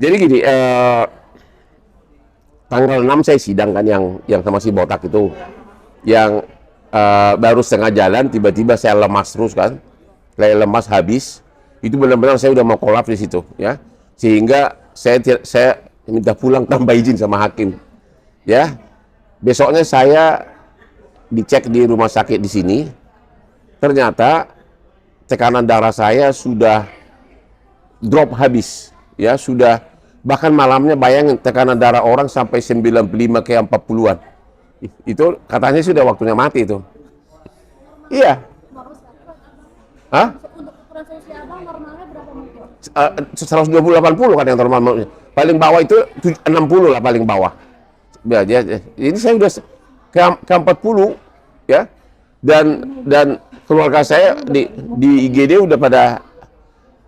Jadi gini, tanggal 6 saya sidang kan yang sama si botak itu, yang baru setengah jalan tiba-tiba saya lemas terus kan, saya lemas habis, itu benar-benar saya udah mau kolaps di situ ya, sehingga saya minta pulang tanpa izin sama hakim ya. Besoknya saya dicek di rumah sakit di sini, ternyata tekanan darah saya sudah drop habis ya, sudah, bahkan malamnya bayangin tekanan darah orang sampai 95 ke 40-an. Itu katanya sudah waktunya mati itu. Iya. Hah? Untuk ukuran usia abang normalnya berapa mungkin? 120-80 kan yang normal. Paling bawah itu 60 lah paling bawah. Ya, ini saya udah ke 40 ya. Dan keluarga saya di IGD udah pada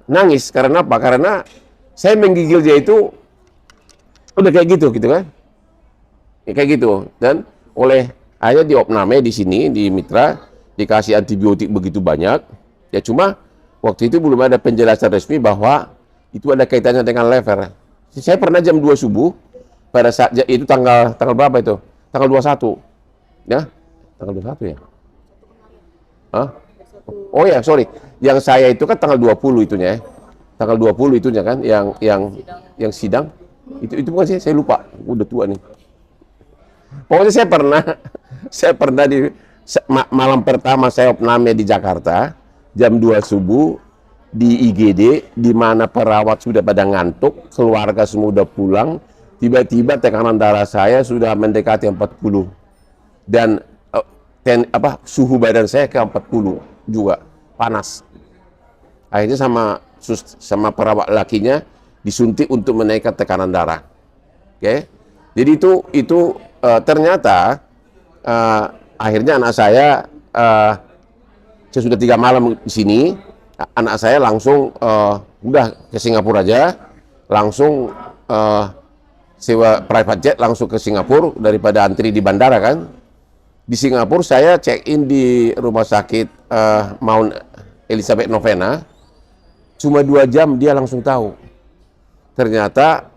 nangis. Karena apa? Karena saya menggigil dia itu udah kayak gitu kan. Ya, kayak gitu. Dan oleh hanya di opname di sini di Mitra dikasih antibiotik begitu banyak. Ya cuma waktu itu belum ada penjelasan resmi bahwa itu ada kaitannya dengan lever. Saya pernah jam 2 subuh pada saat itu tanggal berapa itu? Tanggal 21. Ya? Tanggal 21 ya? Hah? Oh ya, sorry. Yang saya itu kan tanggal 20 itunya ya. Tanggal 20 itunya kan yang sidang. Itu bukan sih, saya lupa. Udah tua nih. Pokoknya saya pernah di malam pertama saya opname di Jakarta jam 2 subuh di IGD, di mana perawat sudah pada ngantuk, keluarga semua udah pulang, tiba-tiba tekanan darah saya sudah mendekati 40 dan suhu badan saya ke 40 juga, panas. Akhirnya sama perawat lakinya disuntik untuk menaikkan tekanan darah. Oke. Jadi itu ternyata akhirnya anak saya sudah 3 malam di sini, anak saya langsung udah ke Singapura aja, langsung sewa private jet langsung ke Singapura daripada antri di bandara kan. Di Singapura saya check in di rumah sakit Mount Elizabeth Novena, cuma 2 jam dia langsung tahu. Ternyata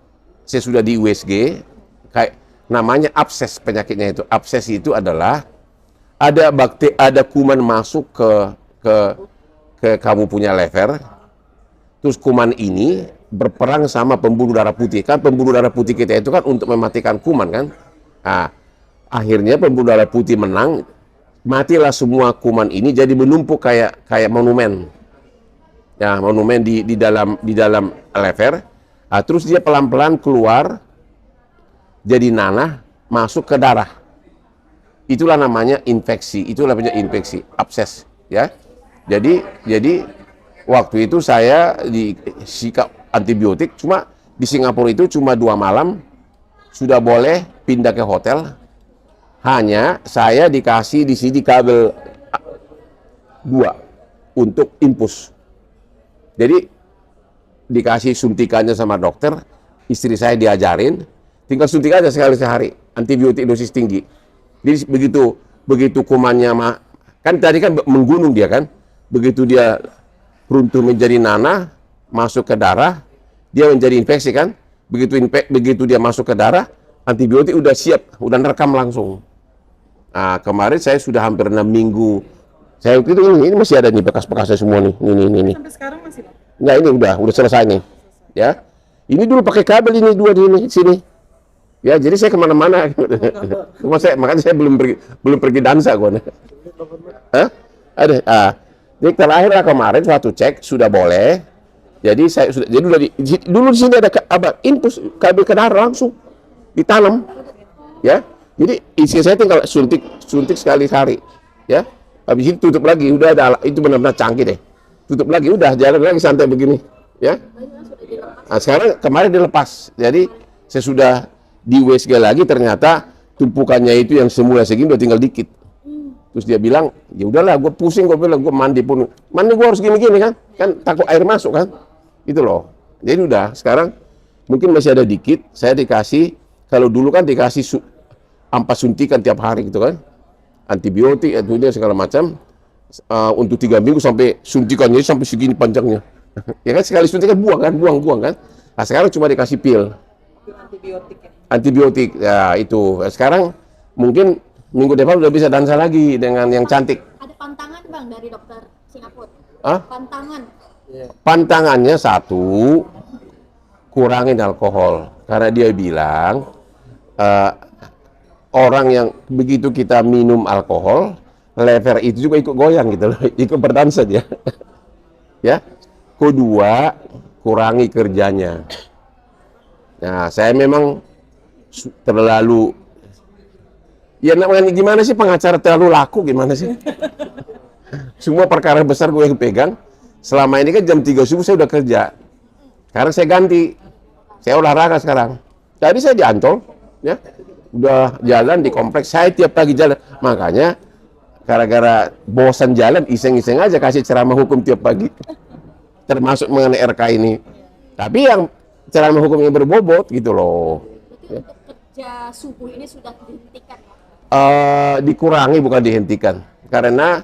saya sudah di USG, kayak namanya abses penyakitnya itu. Abses itu adalah ada kuman masuk ke kamu punya lever, terus kuman ini berperang sama pembuluh darah putih. Kan pembuluh darah putih kita itu kan untuk mematikan kuman kan. Nah, akhirnya pembuluh darah putih menang, matilah semua kuman ini jadi menumpuk kayak monumen. Ya, monumen di dalam lever. Nah, terus dia pelan-pelan keluar jadi nanah masuk ke darah. Itulah namanya infeksi, abses ya. Jadi waktu itu saya disikap antibiotik, cuma di Singapura itu cuma 2 malam sudah boleh pindah ke hotel. Hanya saya dikasih di sini kabel 2 untuk infus. Jadi dikasih suntikannya sama dokter, istri saya diajarin, tinggal suntik aja sekali sehari, antibiotik dosis tinggi. Jadi begitu kumannya kan tadi kan menggunung dia kan, begitu dia runtuh menjadi nanah, masuk ke darah, dia menjadi infeksi kan, begitu dia masuk ke darah, antibiotik udah siap, udah nerekam langsung. Nah, kemarin saya sudah hampir 6 minggu, saya waktu itu ini masih ada nih bekas-bekasnya semua nih, ini. Sampai sekarang masih, Bang? Nggak, ini udah selesai nih, ya. Ini dulu pakai kabel ini 2 di sini. Ya, jadi saya kemana-mana. Makanya saya belum pergi dansa gue. Hah? Ada. Jadi terakhir lah kemarin suatu cek sudah boleh. Jadi saya sudah. Jadi dulu di sini ada infus kabel ke darah langsung ditanam. Ya. Jadi isi saya tinggal suntik sekali sehari. Ya. Habis itu tutup lagi. Udah ada itu benar-benar canggih deh. Tutup lagi udah jalan lagi santai begini. Ya. Nah, sekarang kemarin dilepas. Jadi saya sudah di USG lagi, ternyata tumpukannya itu yang semula segini udah tinggal dikit. Terus dia bilang, ya udahlah, gue pusing, gue bilang, gue mandi gue harus gini-gini kan takut air masuk kan, itu loh. Jadi udah, sekarang mungkin masih ada dikit, saya dikasih, kalau dulu kan dikasih ampas suntikan tiap hari gitu kan, antibiotik, itunya segala macam, untuk 3 minggu sampai suntikannya sampai segini panjangnya. Ya kan sekali suntikan buang kan. Nah, sekarang cuma dikasih pil Antibiotik ya. antibiotik. Ya itu. Sekarang mungkin minggu depan udah bisa dansa lagi dengan yang cantik. Ada pantangan bang dari dokter Singapura. Hah? Pantangan. Pantangannya satu, kurangin alkohol. Karena dia bilang eh, orang yang begitu kita minum alkohol, lever itu juga ikut goyang gitu loh, ikut berdansa dia. Ya. Kedua, kurangi kerjanya. Nah, saya memang terlalu, ya namanya gimana sih pengacara terlalu laku gimana sih? Semua perkara besar gue yang pegang. Selama ini kan jam 3 subuh saya udah kerja. Sekarang saya ganti. Saya olahraga sekarang. Jadi saya di Ancol, ya. Udah jalan di kompleks. Saya tiap pagi jalan. Makanya gara-gara bosan jalan, iseng-iseng aja kasih ceramah hukum tiap pagi. Termasuk mengenai RK ini. Tapi yang ceramah hukum yang berbobot gitu loh. Berarti untuk kerja subuh ini sudah dihentikan ya? Dikurangi bukan dihentikan. Karena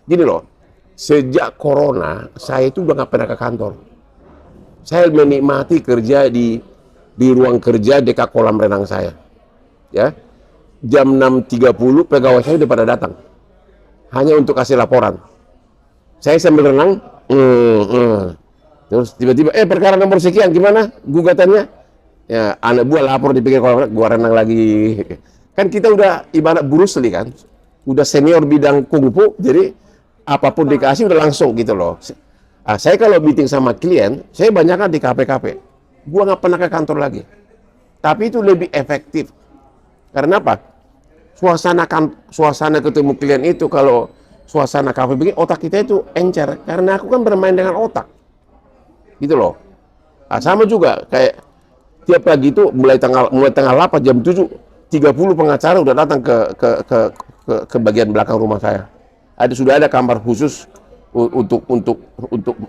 gini loh, sejak corona saya itu udah nggak pernah ke kantor. Saya menikmati kerja di ruang kerja dekat kolam renang saya. Ya, jam 6.30 pegawai saya udah pada datang. Hanya untuk kasih laporan. Saya sambil renang, terus tiba-tiba, perkara nomor sekian gimana gugatannya? Ya, anak buah lapor dipikir kolam renang, gua renang lagi. Kan kita udah ibarat Bruce Lee kan, udah senior bidang kungfu, jadi apapun dikasih udah langsung gitu loh. Saya kalau meeting sama klien, saya banyakkan di kafe-kafe. Gua nggak pernah ke kantor lagi. Tapi itu lebih efektif. Karena apa? Suasana ketemu klien itu kalau suasana kafe begini, otak kita itu encer. Karena aku kan bermain dengan otak. Gitu loh. Sama juga kayak tiap pagi itu mulai tanggal 8 jam 7.30 pengacara udah datang ke bagian belakang rumah saya. Sudah ada kamar khusus untuk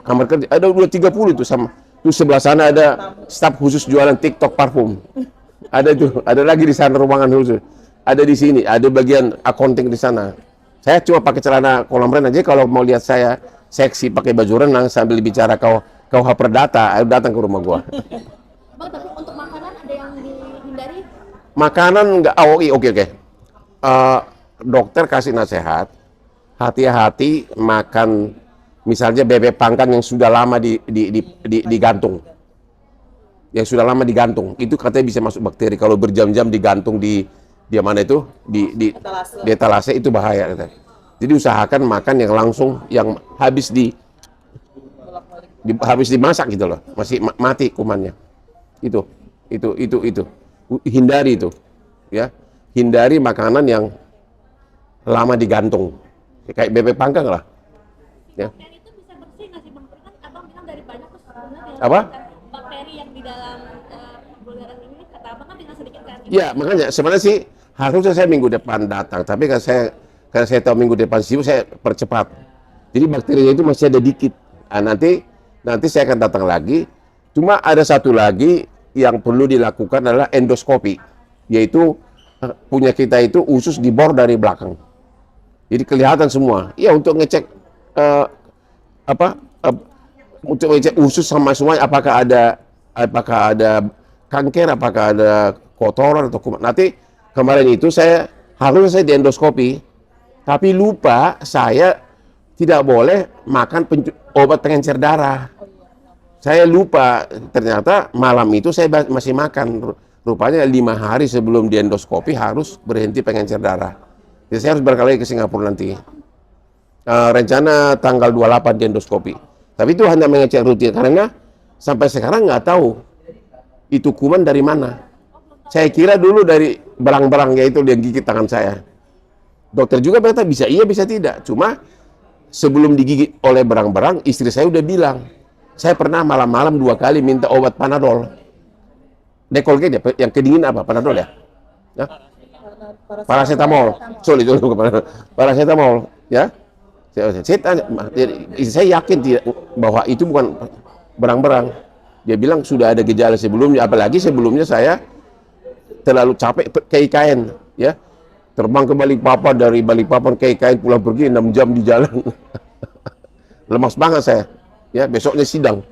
kamar kerja. Ada udah 30 itu sama. Itu sebelah sana ada staf khusus jualan TikTok parfum. Ada itu, ada lagi di sana ruangan khusus. Ada di sini, ada bagian accounting di sana. Saya cuma pakai celana kolam renang aja. Kalau mau lihat saya seksi pakai baju renang sambil bicara KUH Perdata, ayo datang ke rumah gua. Bang, tapi untuk makanan ada yang dihindari? Makanan enggak, oke. Dokter kasih nasihat, hati-hati makan misalnya bebek panggang yang sudah lama digantung. Yang sudah lama digantung, itu katanya bisa masuk bakteri. Kalau berjam-jam digantung di mana itu? Di etalase itu bahaya katanya. Jadi usahakan makan yang langsung, yang habis habis dimasak gitu loh, masih mati kumannya. Itu. Hindari itu. Ya. Hindari makanan yang lama digantung. Kayak bebek panggang lah. Ya. Bakteri itu bisa bersih nggak sih bang? Kan abang bilang dari banyak terus sebenarnya Apa? bakteri yang di dalam pembuluh darah ini kata abang kan tinggal sedikit kan? Ya, makanya sebenarnya sih harusnya saya minggu depan datang, tapi karena saya tahu minggu depan sibuk, saya percepat. Jadi bakterinya itu masih ada dikit. Nah, nanti saya akan datang lagi. Cuma ada satu lagi yang perlu dilakukan adalah endoskopi, yaitu punya kita itu usus dibor dari belakang. Jadi kelihatan semua. Ya untuk ngecek untuk ngecek usus sama semuanya, apakah ada kanker, apakah ada kotoran atau kuman. Nanti kemarin itu harusnya saya di endoskopi, tapi lupa saya tidak boleh makan obat pengencer darah. Saya lupa, ternyata malam itu saya masih makan. Rupanya 5 hari sebelum di endoskopi harus berhenti pengencer darah. Jadi saya harus berkali ke Singapura nanti. Rencana tanggal 28 di endoskopi. Tapi itu hanya mengecek rutin, karena sampai sekarang nggak tahu itu kuman dari mana. Saya kira dulu dari berang-berangnya itu yang gigit tangan saya. Dokter juga berkata bisa iya bisa tidak. Cuma sebelum digigit oleh berang-berang, istri saya udah bilang, saya pernah malam-malam 2 kali minta obat Panadol. Dekolge yang kedingin apa? Panadol ya? Ya? Paracetamol. Sorry, paracetamol. Ya? Saya tanya, saya yakin bahwa itu bukan berang-berang. Dia bilang sudah ada gejala sebelumnya, apalagi sebelumnya saya terlalu capek ke IKN, ya. Terbang ke Balikpapan, dari Balikpapan ke IKN pulang pergi 6 jam di jalan. Lemas banget saya. Ya, besoknya sidang.